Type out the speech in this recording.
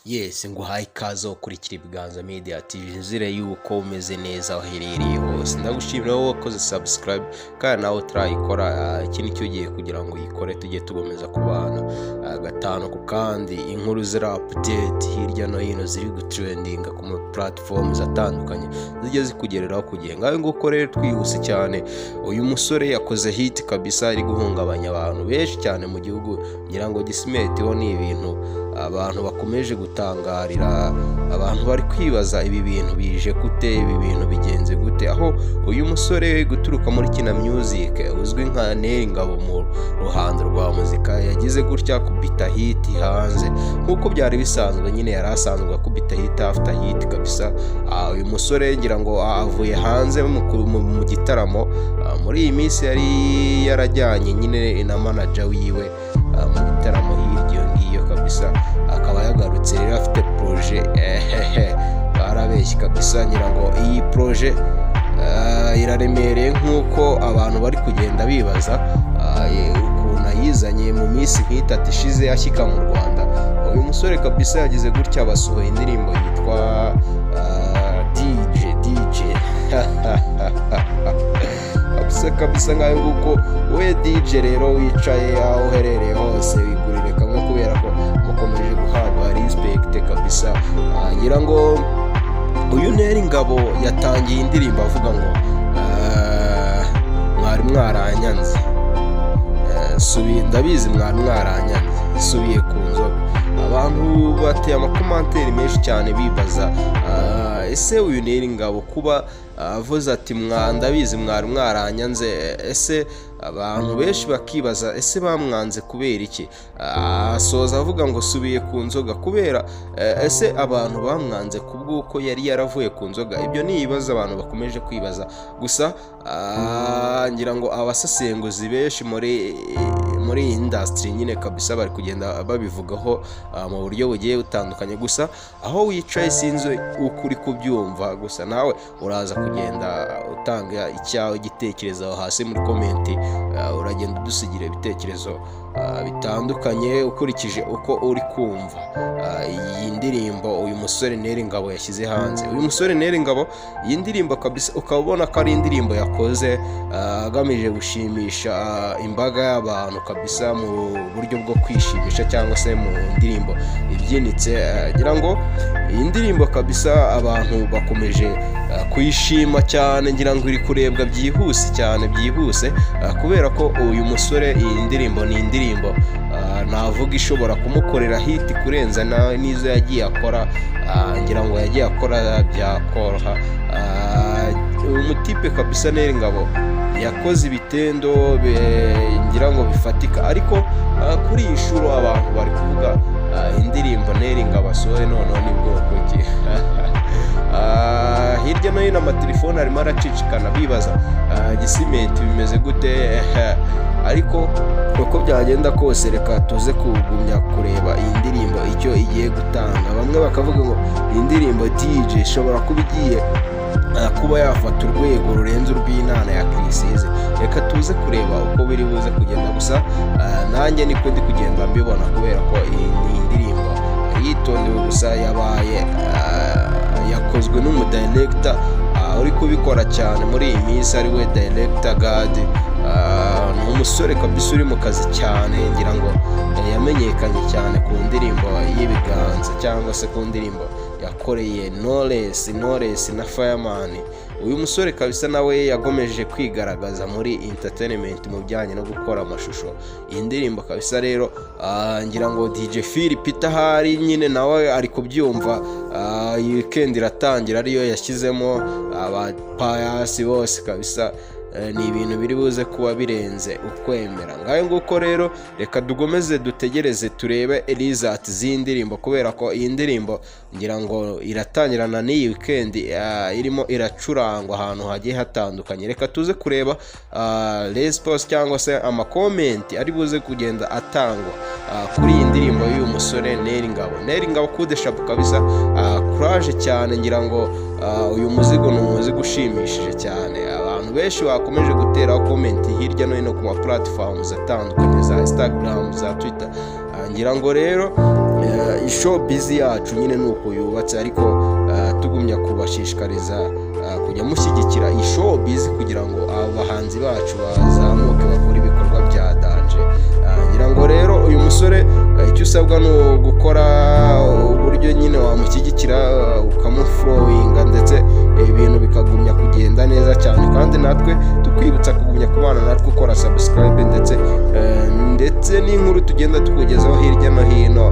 Yes, nguhaye ikaze ukurikira Ibiganza Media TV, nzire yuko umeze neza aho uherereye hose. Ndagushimira wowe wakoze subscribe kandi nawe utarayikora, iki nicyo ugiye kugira ngo uyikore, tujye tugomeza kubana gatanu ku kandi. Inkuru zira update hirya no hino ziri gutrendinga ku platforms atandukanye zijye zikugereraho kugiye. Ngaho nguko rero twihuse cyane, uyu musore yakoze hit kabisa, ari guhungabanya abantu benshi cyane mu gihugu. Ngira ngo Gisimeti ho ni ibintu abantu bakomeje gutangarira, abantu bari kwibaza ibi bintu bije gute, ibi bintu bigenze gute, aho uyu musore guturuka muri Kina Music uzwi nka Neri Ngabo mu ruhando rwa muzika yagize gutya kubita hit hanze nkuko byari bisanzwe. Nyine yari asanzwe kubita hit after hit kabisa. Uyu musore ngira ngo avuye hanze mu gitaramo, muri iyi minsi yari yarajyanye nyine na manager wiwe mu gitaramo hirya ngiyo kabisa, akaba yagarutse rero afite projet barabeshye kabisa. Ngira ngo iyi projet iraremereye nkuko abantu bari kugenda bibaza ukuntu ayizanye mu minsi nk'itatu ishize ashyika mu Rwanda. Uyu musore kabisa yagize gutya, basohoye indirimbo yitwa DJ kabisa ngayo nguko. We DJ rero wicaye aho uherereye hose wigurire kamwe kubera ko mukomeje guhabwa respect kabisa. Ngira ngo uyu Neri Ngabo yatangiye indirimbo avuga ngo mwari mwaranyanze, ndabizi mwari mwaranyanze, subiye ku nzoga. Abantu bateye amakomanteri menshi cyane bibaza ese uyu Neri Ngabo kuba avuze ati ndabizi mwari mwaranyanze, ese abantu benshi bakibaza ese bamwanze kubera iki? Asoza avuga ngo subiye ku nzoga kubera ese abantu bamwanze kubw'uko yari yaravuye ku nzoga? Ibyo ni ibibazo abantu bakomeje kwibaza. Gusa ngira ngo abasesenguzi benshi muri iyi industry nyine kabisa bari kugenda babivugaho mu buryo bugiye butandukanye. Gusa aho wicaye sinzi uko uri kubyumva, gusa nawe uraza kugenda utanga icyawe igitekerezo hasi muri komenti. Uragenda udusigira ibitekerezo bitandukanye ukurikije uko uri kumva iyi ndirimbo uyu musore Neri Ngabo yashyize hanze. Uyu musore Neri Ngabo iyi ndirimbo kabisa ukaba ubona ko ari indirimbo yakoze agamije gushimisha imbaga y'abantu kabisa, mu buryo bwo kwishimisha cyangwa se mu ndirimbo ibyinitse. Ngira ngo iyi ndirimbo kabisa abantu bakomeje kuyishima cyane, ngira ngo iri kurebwa byihuse cyane, byihuse kubera ko uyu musore iyi ndirimbo ni indirimbo navuga ishobora kumukorera hit kurenza n'izo yagiye akora. Ngira ngo yagiye akora byakoroha. Umutipe kabisa Neri Ngabo yakoze ibitendo ngira ngo bifatika, ariko kuri iyi nshuro abantu bari kuvuga indirimbo Neri Ngabo asohoye noneho ni bwoko ki? Hirya no hino amatelefone arimo aracicikana bibaza Gisimenti bimeze gute? Ariko uko byagenda kose reka tuze kugumya kureba iyi ndirimbo icyo igiye gutanga. Bamwe bakavuga ngo iyi ndirimbo DJ ishobora kuba igiye kuba yafata urwego rurenze urw'inana ya Kirisizi. Reka tuze kureba uko biri buze kugenda. Gusa nanjye niko ndi kugenda mbibona kubera ko iyi ndirimbo yitondewe, gusa yabaye yakozwe n'umudirector uri kubikora cyane muri iyi minsi, ari we Director God. Ni umusore kabisa uri mu kazi cyane, ngira ngo yamenyekanye cyane ku ndirimbo y'Ibiganza cyangwa se ku ndirimbo yakoreye Knowless na Fireman. Uyu musore kabisa nawe yagomeje kwigaragaza muri entertainment mu bijyanye no gukora amashusho. Iyi ndirimbo kabisa rero ngira ngo DJ Philip Itahari nyine nawe ari kubyumva. Iyi weekend iratangira ariyo yashyizemo abapayasi bose kabisa. Ni ibintu biri buze kuba birenze ukwemera. Ngayo nguko rero reka dugomeze dutegereze turebe result z'indirimbo, kubera ko iyi ndirimbo ngira ngo iratangirana n'iyi weekend irimo iracurangwa ahantu hagiye hatandukanye. Reka tuze kureba response cyangwa se amakomenti ari buze kugenda atangwa kuri iyi ndirimbo y'uyu musore Neri Ngabo. Neri Ngabo kudeshapu kabisa, courage cyane. Ngira ngo uyu muzigo ni umuzigo ushimishije cyane. Abantu benshi bakomeje guteraho komenti hirya no hino ku ma platforms atandukanye za Instagram, za Twitter. Ngira ngo rero showbiz yacu nyine ni uko yubatse, ariko tugumya kubashishikariza kujya mushyigikira iyi showbiz kugira ngo abahanzi bacu bazamuke bakore ibikorwa bya danje. ngira ngo rero uyu musore icyo usabwa ni ugukora uburyo nyine wamushyigikira ukamuflowinga, ndetse ibintu bikagumya kugenda neza cyane, kandi natwe tukwibutsa kugumya kubana natwe ukora subscribe, ndetse n'inkuru tugenda tukugezaho hirya no hino